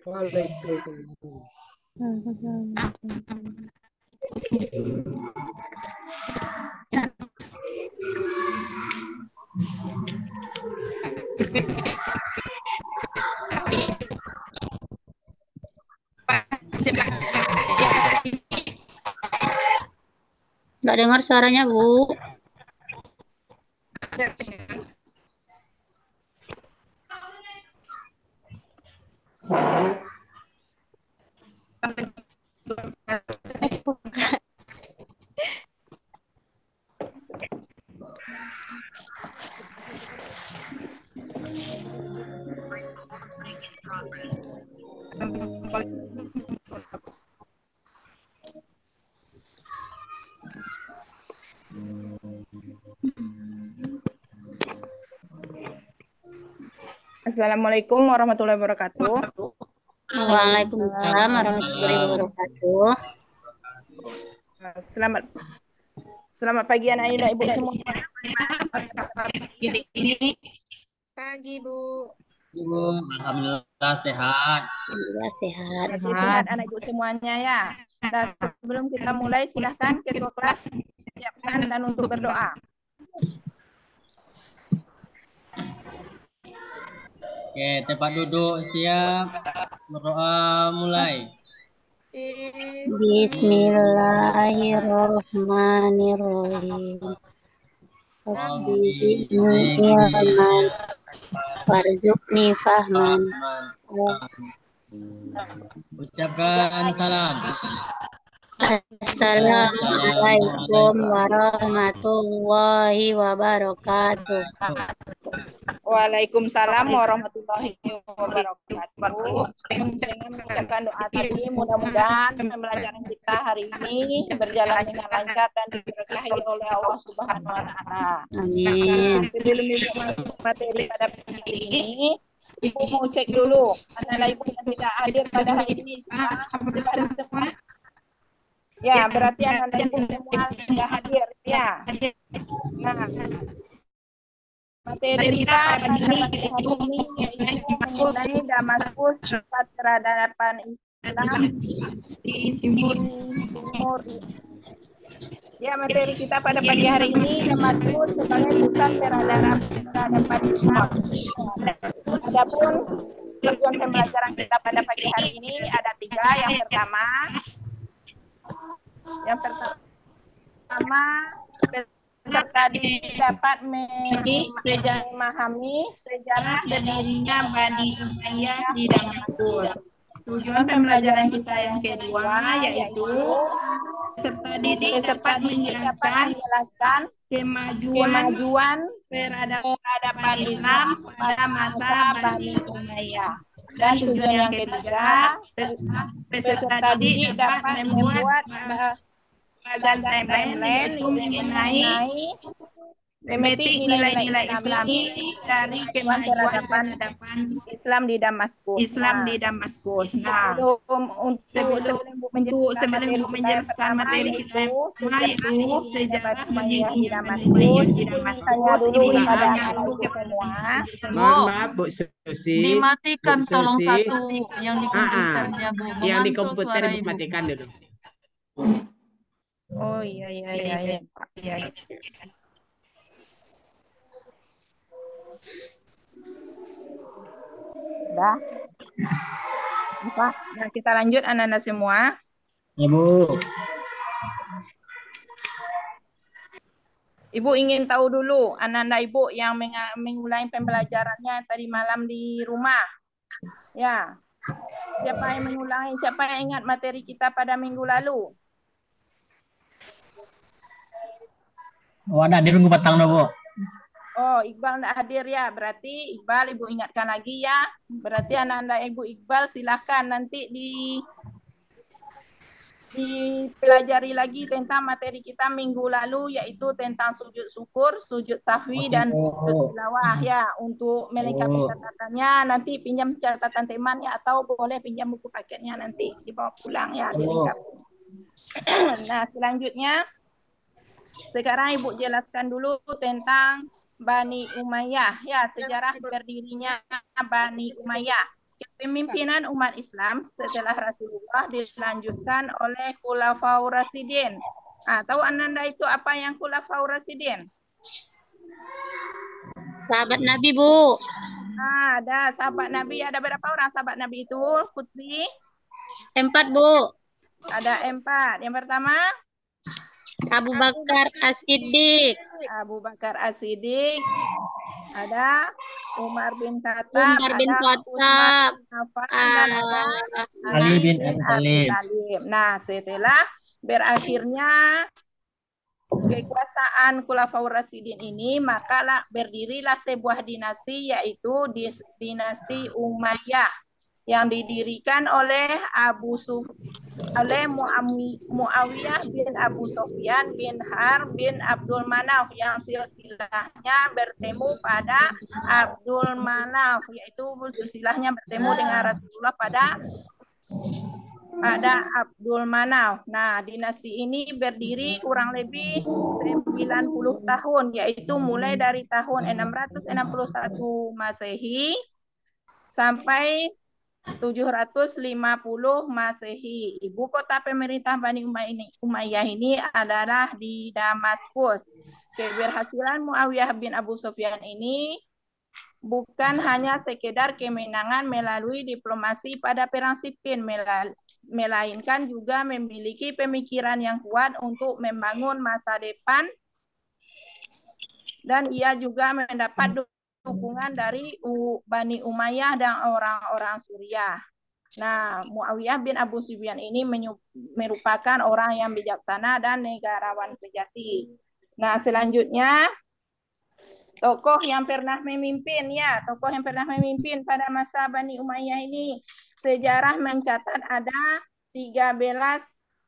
Waalaikumsalam. Nggak dengar suaranya, Bu. Assalamualaikum warahmatullahi wabarakatuh. Waalaikumsalam warahmatullahi wabarakatuh. Selamat pagi anak dan ibu semua. Pagi, Bu. Ibu, alhamdulillah sehat. Alhamdulillah sehat. Sehat anak ibu semuanya ya. Nah, sebelum kita mulai silahkan ketua kelas siapkan dan untuk berdoa. Oke, tempat duduk siap. Berdoa mulai. Bismillahirrahmanirrahim. Rabbi zidni ilman warzuqni fahman. Ucapkan salam. Assalamualaikum warahmatullahi wabarakatuh. Waalaikumsalam warahmatullahi wabarakatuh. Dengan mengucapkan doa tadi, mudah-mudahan pembelajaran kita hari ini berjalan dengan lancar dan diberkahi oleh Allah Subhanahu wa Ta'ala. Amin. Sebelum ibu masuk materi pada pagi ini, ibu mau cek dulu anak ibu yang tidak hadir pada hari ini. Ya, berarti anak ibu semua sudah hadir ya. Nah, materi kita pada hari ini yaitu mengenai Damaskus, tempat peradaban Islam di Timur. Ya, materi kita pada pagi hari ini Damaskus sebagai pusat peradaban Islam. Adapun tujuan pembelajaran kita pada pagi hari ini ada 3. Yang pertama peserta dapat memahami sejarah berdirinya Bani Umayyah di Damaskus. Tujuan pembelajaran kita yang kedua yaitu peserta didik dapat menjelaskan kemajuan peradaban Islam pada masa Bani Umayyah. Dan tujuan yang ketiga, peserta didik dapat membuat timeline yaitu mengenai memetik nilai-nilai Islami dari kemajuan peradaban Islam di Damaskus. Nah, sebelum menjelaskan materi kita yaitu sejarah berdirinya Damaskus, saya dulu kepada ibu semua. Maaf Bu Susi. Dimatikan Bu tolong Susi. satu yang di komputernya, Bu. Yang di Memantau komputer suara Ibu. matikan dulu. Oh iya. Dah. Nah, kita lanjut anak-anak semua. Ibu. Ibu ingin tahu dulu anak-anak ibu yang mengulangi pembelajarannya tadi malam di rumah. Ya. Siapa yang mengulangi? Siapa yang ingat materi kita pada minggu lalu? Wadah di minggu petang dong, Bu. Oh, Iqbal tidak hadir ya. Berarti Iqbal ibu ingatkan lagi ya. Berarti anak-anak ibu Iqbal silahkan nanti dipelajari lagi tentang materi kita minggu lalu yaitu tentang sujud syukur, sujud sahwi dan sujud tilawah ya. Untuk melengkapi catatannya nanti pinjam catatan temannya atau boleh pinjam buku paketnya nanti dibawa pulang ya dilengkapi. Nah, selanjutnya sekarang Ibu jelaskan dulu tentang Bani Umayyah. Ya, sejarah berdirinya Bani Umayyah. Kepemimpinan umat Islam setelah Rasulullah dilanjutkan oleh Khulafaur Rasyidin. Tahu Ananda itu apa yang Khulafaur Rasyidin? Sahabat Nabi, Bu. Ada sahabat Nabi. Ada berapa orang sahabat Nabi itu, Putri? 4, Bu. Ada 4. Yang pertama? Abu Bakar As-Siddiq. Abu Bakar As-Siddiq. Ada Umar bin Khattab, Umar bin ada Khattab, Utsman bin Affan, dan ada Ali bin Abi Abi Thalib. Thalib. Nah, setelah berakhirnya kekuasaan Khulafaur Rasyidin ini, maka berdirilah sebuah dinasti, yaitu dinasti Umayyah yang didirikan oleh Muawiyah bin Abu Sufyan bin Harb bin Abdul Manaf, yang silsilahnya bertemu pada Abdul Manaf, yaitu silsilahnya bertemu dengan Rasulullah pada Abdul Manaf. Nah, dinasti ini berdiri kurang lebih 90 tahun, yaitu mulai dari tahun 661 Masehi sampai 750 Masehi. Ibu kota pemerintah Bani Umayyah ini adalah di Damaskus. Keberhasilan Muawiyah bin Abu Sufyan ini bukan hanya sekedar kemenangan melalui diplomasi pada perang Siffin, melainkan juga memiliki pemikiran yang kuat untuk membangun masa depan, dan ia juga mendapat dukungan dari Bani Umayyah dan orang-orang Suriah. Nah, Muawiyah bin Abu Sufyan ini merupakan orang yang bijaksana dan negarawan sejati. Nah, selanjutnya tokoh yang pernah memimpin pada masa Bani Umayyah ini. Sejarah mencatat ada 13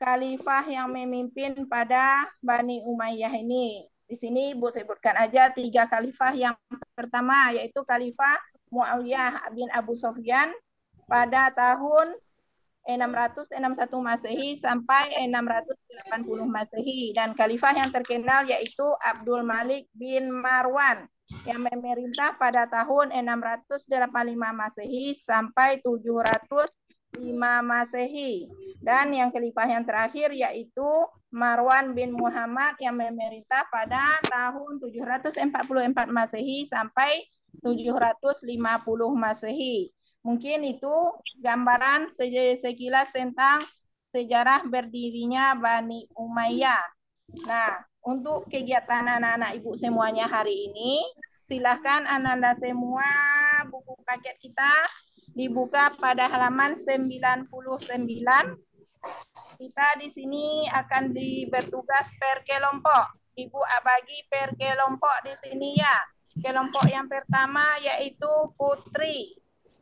khalifah yang memimpin pada Bani Umayyah ini. Di sini Ibu sebutkan aja 3 khalifah. Yang pertama yaitu Khalifah Muawiyah bin Abu Sufyan pada tahun 661 Masehi sampai 680 Masehi, dan khalifah yang terkenal yaitu Abdul Malik bin Marwan yang memerintah pada tahun 685 Masehi sampai 705 Masehi, dan yang khalifah yang terakhir yaitu Marwan bin Muhammad yang memerintah pada tahun 744 Masehi sampai 750 Masehi. Mungkin itu gambaran sekilas tentang sejarah berdirinya Bani Umayyah. Nah, untuk kegiatan anak-anak Ibu semuanya hari ini, silahkan Ananda semua buku paket kita dibuka pada halaman 99. Kita di sini akan bertugas per kelompok. Ibu bagi per kelompok di sini ya. Kelompok yang pertama yaitu Putri.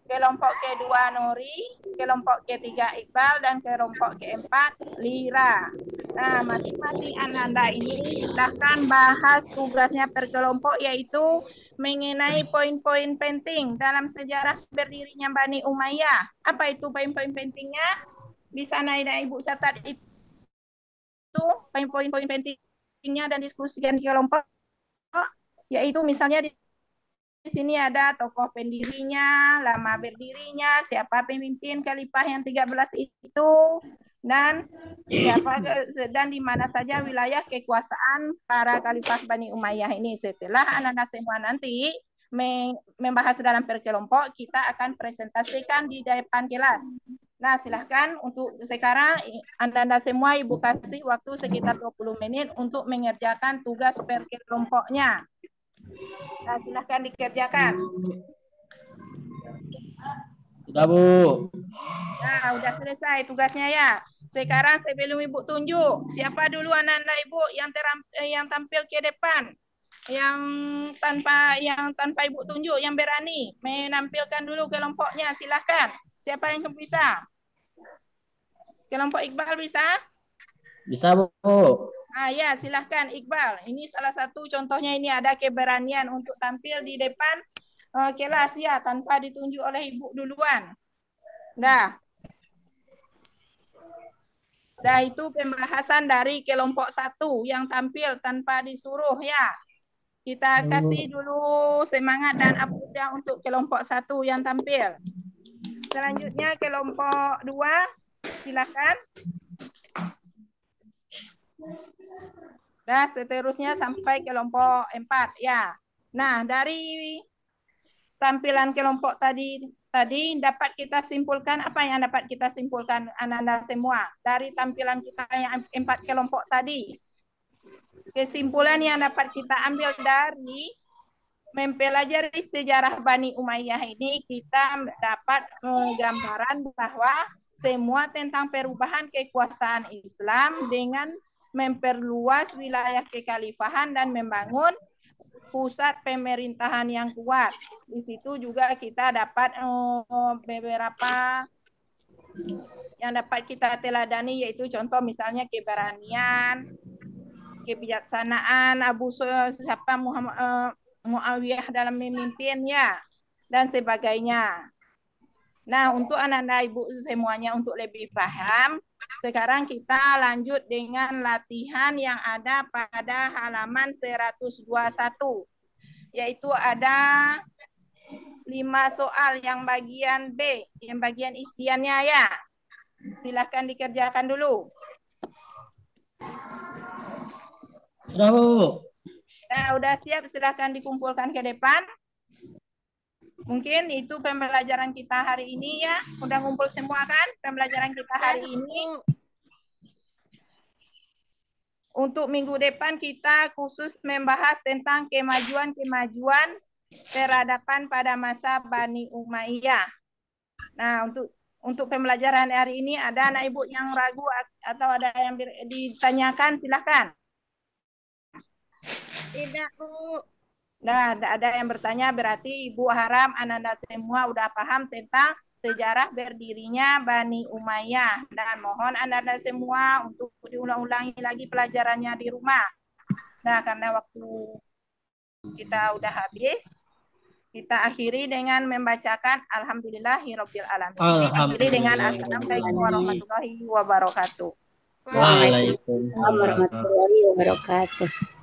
Kelompok kedua Nuri, kelompok ketiga Iqbal, dan kelompok keempat Lira. Nah, masing-masing Ananda ini silahkan bahas tugasnya per kelompok, yaitu mengenai poin-poin penting dalam sejarah berdirinya Bani Umayyah. Apa itu poin-poin pentingnya? Bisa Naida Ibu catat itu poin-poin pentingnya dan diskusikan di kelompok, yaitu misalnya di sini ada tokoh pendirinya, lama berdirinya, siapa pemimpin khalifah yang 13 itu, dan di mana saja wilayah kekuasaan para khalifah Bani Umayyah ini. Setelah anak-anak semua nanti membahas dalam per kelompok, kita akan presentasikan di depan kelas. Nah, silahkan untuk sekarang Anda semua Ibu kasih waktu sekitar 20 menit untuk mengerjakan tugas per kelompoknya. Nah, silahkan dikerjakan. Sudah, Bu. Nah, udah selesai tugasnya ya. Sekarang sebelum Ibu tunjuk, siapa dulu anak-anak Ibu yang tampil ke depan? Yang tanpa Ibu tunjuk, yang berani menampilkan dulu kelompoknya, silahkan. Siapa yang bisa? Kelompok Iqbal bisa? Bisa, Bu. Ya, silahkan Iqbal. Ini salah satu contohnya, ini ada keberanian untuk tampil di depan kelas ya, tanpa ditunjuk oleh Ibu duluan. Dah itu pembahasan dari kelompok 1 yang tampil tanpa disuruh ya. Kita kasih dulu semangat dan aplaus untuk kelompok 1 yang tampil. Selanjutnya kelompok 2, silakan. Dan seterusnya sampai kelompok 4 ya. Nah, dari tampilan kelompok tadi dapat kita simpulkan apa yang dapat kita simpulkan anak-anak semua dari tampilan kita yang 4 kelompok tadi. Kesimpulan yang dapat kita ambil dari mempelajari sejarah Bani Umayyah ini, kita dapat gambaran bahwa semua tentang perubahan kekuasaan Islam dengan memperluas wilayah kekhalifahan dan membangun pusat pemerintahan yang kuat. Di situ juga kita dapat beberapa yang dapat kita teladani, yaitu contoh misalnya keberanian, kebijaksanaan Muawiyah dalam memimpin ya, dan sebagainya. Nah, untuk anak-anak ibu semuanya untuk lebih paham, sekarang kita lanjut dengan latihan yang ada pada halaman 121. Yaitu ada 5 soal yang bagian B, yang bagian isiannya ya. Silakan dikerjakan dulu. Sudah, Bu. Nah, udah siap, silakan dikumpulkan ke depan. Mungkin itu pembelajaran kita hari ini ya. Udah ngumpul semua kan pembelajaran kita hari ini. Untuk minggu depan kita khusus membahas tentang kemajuan-kemajuan peradaban pada masa Bani Umayyah. Nah, untuk pembelajaran hari ini ada anak ibu yang ragu atau ada yang ditanyakan, silahkan. Tidak, Bu. Nah, ada yang bertanya, berarti Ibu harap anak-anak semua udah paham tentang sejarah berdirinya Bani Umayyah. Dan mohon anak-anak semua untuk diulang-ulangi lagi pelajarannya di rumah. Nah, karena waktu kita udah habis, kita akhiri dengan membacakan Alhamdulillahirabbil alamin. Akhiri dengan Assalamualaikum warahmatullahi wabarakatuh. Waalaikumsalam Warahmatullahi wabarakatuh.